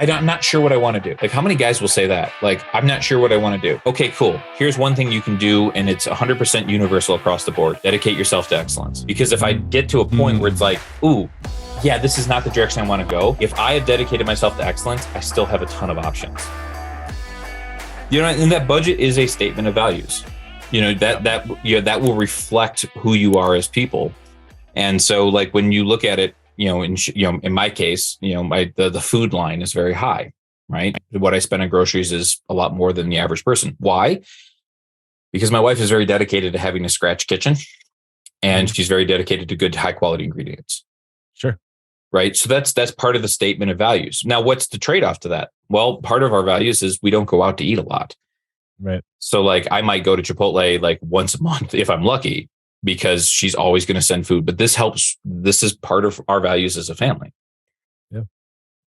I'm not sure what I want to do. Like, how many guys will say that? Like, I'm not sure what I want to do. Okay, cool. Here's one thing you can do, and it's 100% universal across the board. Dedicate yourself to excellence. Because if I get to a point where it's like, ooh, yeah, this is not the direction I want to go. If I have dedicated myself to excellence, I still have a ton of options. You know, and that budget is a statement of values. You know, that will reflect who you are as people. And so, like, when you look at it, in my case, the food line is very high, right? What I spend on groceries is a lot more than the average person. Why? Because my wife is very dedicated to having a scratch kitchen, and she's very dedicated to good, high quality ingredients. Sure. Right. So that's part of the statement of values. Now, what's the trade-off to that? Well, part of our values is we don't go out to eat a lot. Right. So, like, I might go to Chipotle like once a month if I'm lucky, because she's always going to send food. But this helps. This is part of our values as a family. Yeah.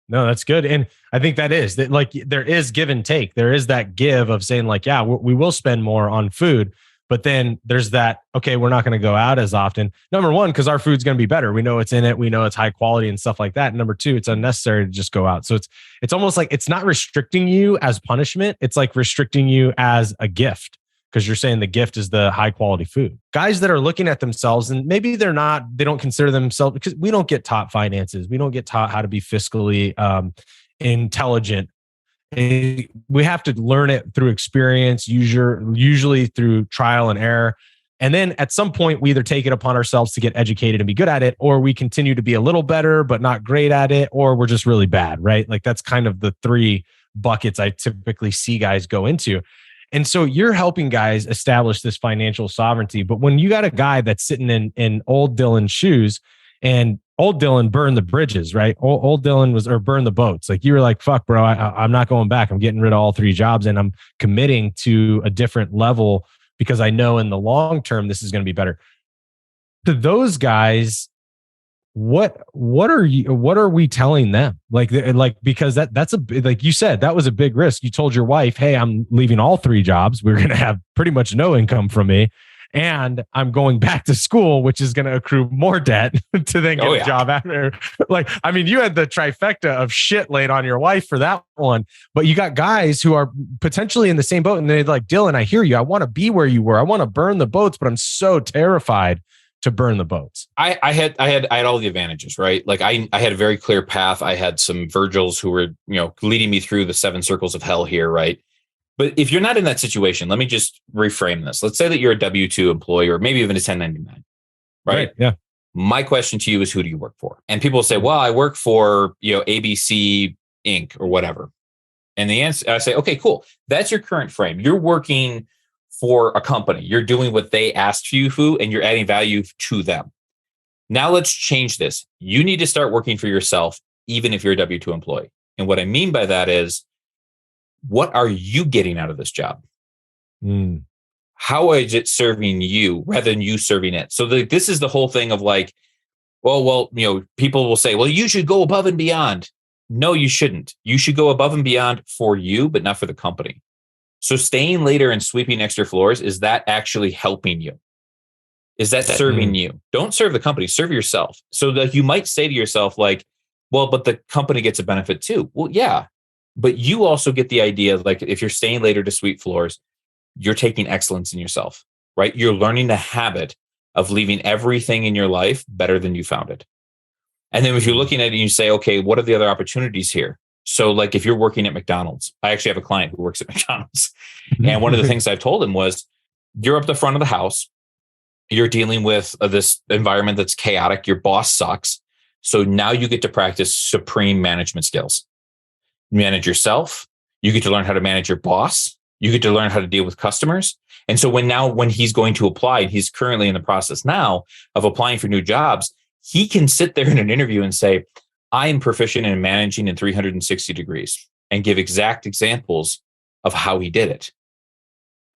No, that's good. And I think that like, there is give and take. There is that give of saying like, yeah, we will spend more on food. But then there's that, okay, we're not going to go out as often. Number one, because our food's going to be better. We know it's in it. We know it's high quality and stuff like that. And number two, it's unnecessary to just go out. So it's almost like it's not restricting you as punishment. It's like restricting you as a gift, because you're saying the gift is the high quality food. Guys that are looking at themselves, and maybe they don't consider themselves, because we don't get taught finances. We don't get taught how to be fiscally intelligent. We have to learn it through experience, usually through trial and error. And then at some point, we either take it upon ourselves to get educated and be good at it, or we continue to be a little better, but not great at it, or we're just really bad, right? Like, that's kind of the three buckets I typically see guys go into. And so you're helping guys establish this financial sovereignty. But when you got a guy that's sitting in old Dylan's shoes, and old Dylan burned the bridges, right? Old Dylan burned the boats. Like, you were like, fuck, bro, I'm not going back. I'm getting rid of all three jobs, and I'm committing to a different level because I know in the long term, this is going to be better. To those guys, what are we telling them? Like, because that's like you said, that was a big risk. You told your wife, hey, I'm leaving all three jobs. We're going to have pretty much no income from me. And I'm going back to school, which is going to accrue more debt to then get a job after. Like, I mean, you had the trifecta of shit laid on your wife for that one, but you got guys who are potentially in the same boat, and they're like, Dylan, I hear you. I want to be where you were. I want to burn the boats, but I'm so terrified to burn the boats. I had all the advantages, right? Like, I had a very clear path. I had some Virgils who were, leading me through the 7 circles of hell here, right? But if you're not in that situation, let me just reframe this. Let's say that you're a W-2 employee, or maybe even a 1099, right? Yeah. My question to you is, who do you work for? And people will say, well, I work for, ABC Inc. or whatever. And the answer, I say, okay, cool. That's your current frame. You're working for a company. You're doing what they asked you to, and you're adding value to them. Now let's change this. You need to start working for yourself, even if you're a W-2 employee. And what I mean by that is, what are you getting out of this job? How is it serving you rather than you serving it? So this is the whole thing of like, well, people will say, well, you should go above and beyond. No, you shouldn't. You should go above and beyond for you, but not for the company. So staying later and sweeping extra floors, is that actually helping you? Is that serving you? Don't serve the company, serve yourself. So that you might say to yourself like, well, but the company gets a benefit too. Well, yeah. But you also get the idea, like, if you're staying later to sweep floors, you're taking excellence in yourself, right? You're learning the habit of leaving everything in your life better than you found it. And then if you're looking at it and you say, okay, what are the other opportunities here? So like, if you're working at McDonald's, I actually have a client who works at McDonald's. And one of the things I've told him was, you're up the front of the house. You're dealing with this environment that's chaotic. Your boss sucks. So now you get to practice supreme management skills. Manage yourself. You get to learn how to manage your boss. You get to learn how to deal with customers. And so when he's going to apply, and he's currently in the process now of applying for new jobs, he can sit there in an interview and say, I am proficient in managing in 360 degrees, and give exact examples of how he did it.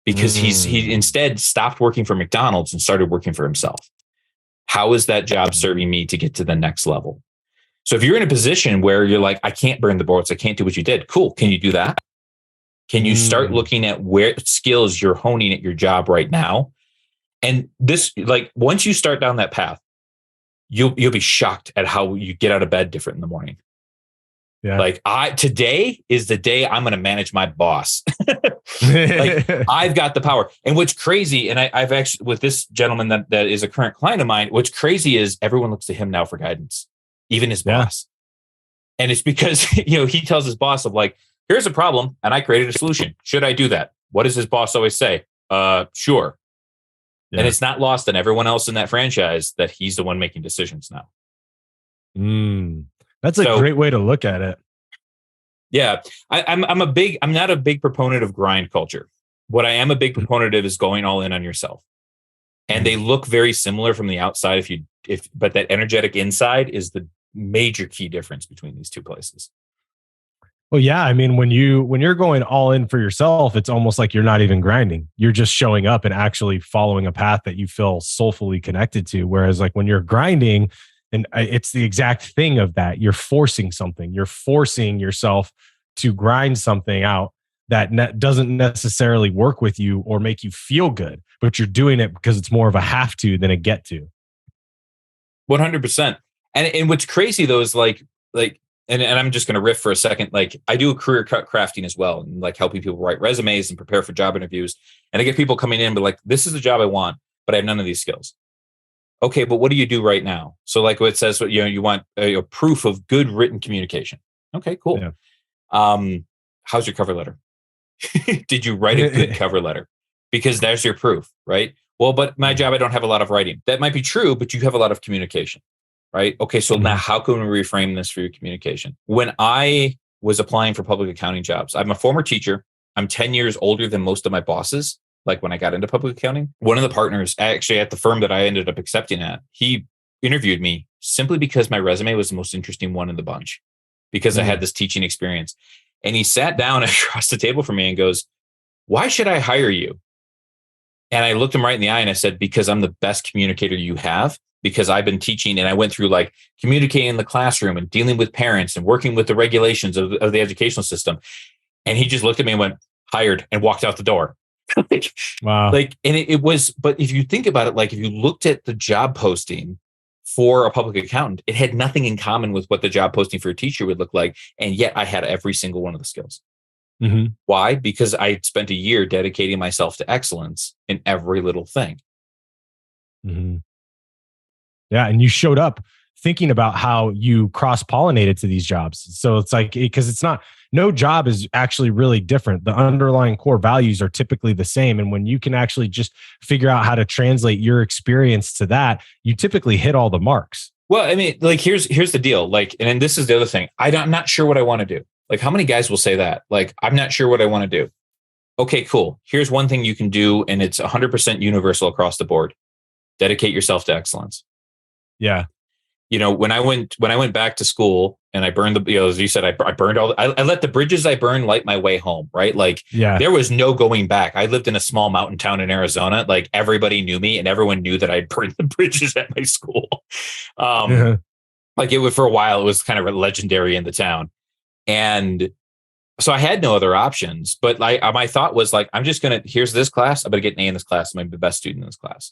Because he instead stopped working for McDonald's and started working for himself. How is that job serving me to get to the next level? So if you're in a position where you're like, I can't burn the boats, I can't do what you did. Cool. Can you do that? Can you start looking at where skills you're honing at your job right now? And this, like, once you start down that path, you'll be shocked at how you get out of bed different in the morning. Yeah. Like today is the day I'm going to manage my boss. Like I've got the power. And what's crazy, and I've actually, with this gentleman that is a current client of mine, what's crazy is everyone looks to him now for guidance, even his boss. And it's because, he tells his boss of like, here's a problem and I created a solution. Should I do that? What does his boss always say? Sure. Yeah. And it's not lost on everyone else in that franchise that he's the one making decisions now. That's a great way to look at it. Yeah. I'm not a big proponent of grind culture. What I am a big proponent of is going all in on yourself. And they look very similar from the outside. But that energetic inside is the major key difference between these two places. Well, yeah. I mean, when you're going all in for yourself, it's almost like you're not even grinding. You're just showing up and actually following a path that you feel soulfully connected to. Whereas like when you're grinding, and it's the exact thing of that, you're forcing something. You're forcing yourself to grind something out that doesn't necessarily work with you or make you feel good, but you're doing it because it's more of a have to than a get to. 100%. And what's crazy though is like, and I'm just going to riff for a second. Like I do career crafting as well, and like helping people write resumes and prepare for job interviews. And I get people coming in, but like, this is the job I want, but I have none of these skills. Okay, but what do you do right now? So like what it says, you want a proof of good written communication. Okay, cool. Yeah. How's your cover letter? Did you write a good cover letter? Because there's your proof, right? Well, but my job, I don't have a lot of writing. That might be true, but you have a lot of communication, right? Okay, so now how can we reframe this for your communication? When I was applying for public accounting jobs, I'm a former teacher. I'm 10 years older than most of my bosses. Like when I got into public accounting, one of the partners actually at the firm that I ended up accepting at, he interviewed me simply because my resume was the most interesting one in the bunch, because I had this teaching experience. And he sat down across the table from me and goes, "Why should I hire you?" And I looked him right in the eye and I said, "Because I'm the best communicator you have, because I've been teaching and I went through like communicating in the classroom and dealing with parents and working with the regulations of the educational system." And he just looked at me and went, "Hired," and walked out the door. Wow. Like, and it was, but if you think about it, like if you looked at the job posting for a public accountant, it had nothing in common with what the job posting for a teacher would look like. And yet I had every single one of the skills. Why? Because I spent a year dedicating myself to excellence in every little thing. Yeah. And you showed up thinking about how you cross-pollinated to these jobs. So it's like, because no job is actually really different. The underlying core values are typically the same. And when you can actually just figure out how to translate your experience to that, you typically hit all the marks. Well, I mean, like, here's the deal. Like, and then this is the other thing. I'm not sure what I want to do. Like, how many guys will say that? Like, I'm not sure what I want to do. Okay, cool. Here's one thing you can do. And it's 100% universal across the board. Dedicate yourself to excellence. Yeah. When I went back to school and I burned as you said, I burned I let the bridges I burned light my way home, right? Like, there was no going back. I lived in a small mountain town in Arizona. Like, everybody knew me and everyone knew that I'd burned the bridges at my school. Like, it was, for a while, it was kind of legendary in the town. And so I had no other options, but my thought was like, here's this class. I'm going to get an A in this class. I'm going to be the best student in this class.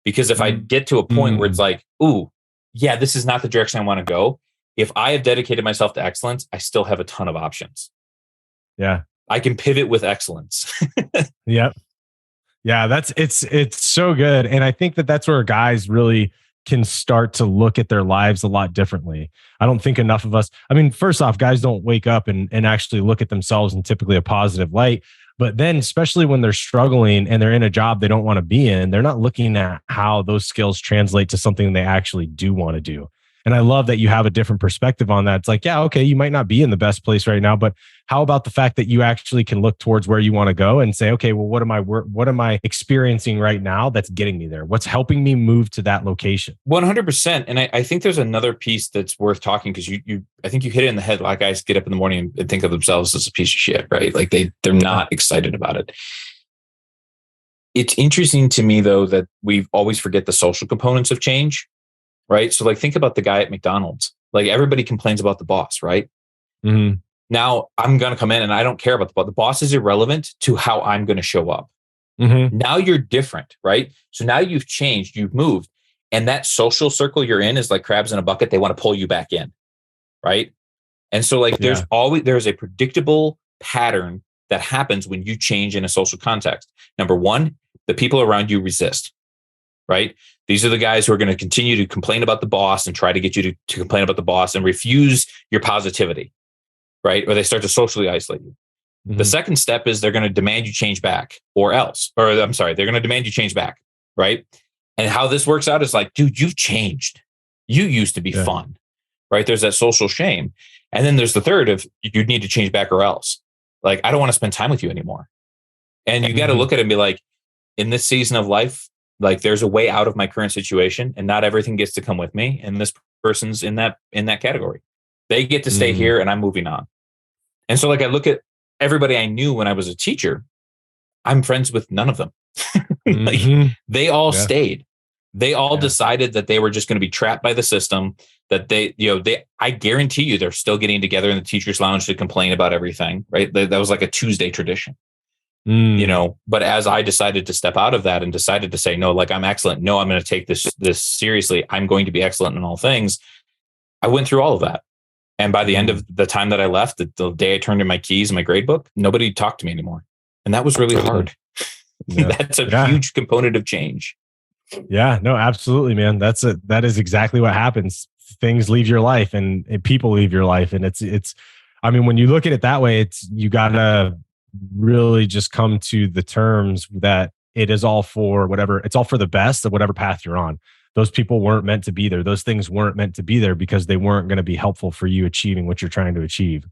Because if I get to a point where it's like, ooh, yeah, this is not the direction I want to go. If I have dedicated myself to excellence, I still have a ton of options. Yeah. I can pivot with excellence. Yep. Yeah, it's so good. And I think that's where guys really can start to look at their lives a lot differently. I don't think enough of us, I mean, first off, guys don't wake up and actually look at themselves in typically a positive light. But then, especially when they're struggling and they're in a job they don't want to be in, they're not looking at how those skills translate to something they actually do want to do. And I love that you have a different perspective on that. It's like, yeah, okay, you might not be in the best place right now, but how about the fact that you actually can look towards where you want to go and say, okay, well, what am I experiencing right now that's getting me there? What's helping me move to that location? 100%. And I think there's another piece that's worth talking, because I think you hit it in the head. A lot of guys get up in the morning and think of themselves as a piece of shit, right? Like they're not excited about it. It's interesting to me, though, that we always forget the social components of change. Right. So like, think about the guy at McDonald's. Like, everybody complains about the boss, right? Now I'm going to come in and I don't care about the boss. The boss is irrelevant to how I'm going to show up. Now you're different, right? So now you've changed, you've moved, and that social circle you're in is like crabs in a bucket. They want to pull you back in, right? And so like there's a predictable pattern that happens when you change in a social context. Number one, the people around you resist, right? These are the guys who are going to continue to complain about the boss and try to get you to complain about the boss and refuse your positivity, right? Or they start to socially isolate you. The second step is they're going to demand you change back they're going to demand you change back, right? And how this works out is like, dude, you've changed. You used to be fun, right? There's that social shame. And then there's the third of you need to change back or else. Like, I don't want to spend time with you anymore. And you got to look at it and be like, in this season of life, like there's a way out of my current situation and not everything gets to come with me. And this person's in that category. They get to stay here and I'm moving on. And so like, I look at everybody I knew when I was a teacher, I'm friends with none of them. Like, they all stayed. They all decided that they were just going to be trapped by the system, that I guarantee you they're still getting together in the teacher's lounge to complain about everything, right? That was like a Tuesday tradition, but as I decided to step out of that and decided to say, no, like I'm excellent. No, I'm going to take this seriously. I'm going to be excellent in all things. I went through all of that. And by the end of the time that I left, the day I turned in my keys and my grade book, nobody talked to me anymore. And that was really hard. That's a huge component of change. Yeah, no, absolutely, man. That is exactly what happens. Things leave your life and people leave your life. And I mean, when you look at it that way, you gotta really just come to the terms that it is all for it's all for the best of whatever path you're on. Those people weren't meant to be there. Those things weren't meant to be there because they weren't going to be helpful for you achieving what you're trying to achieve.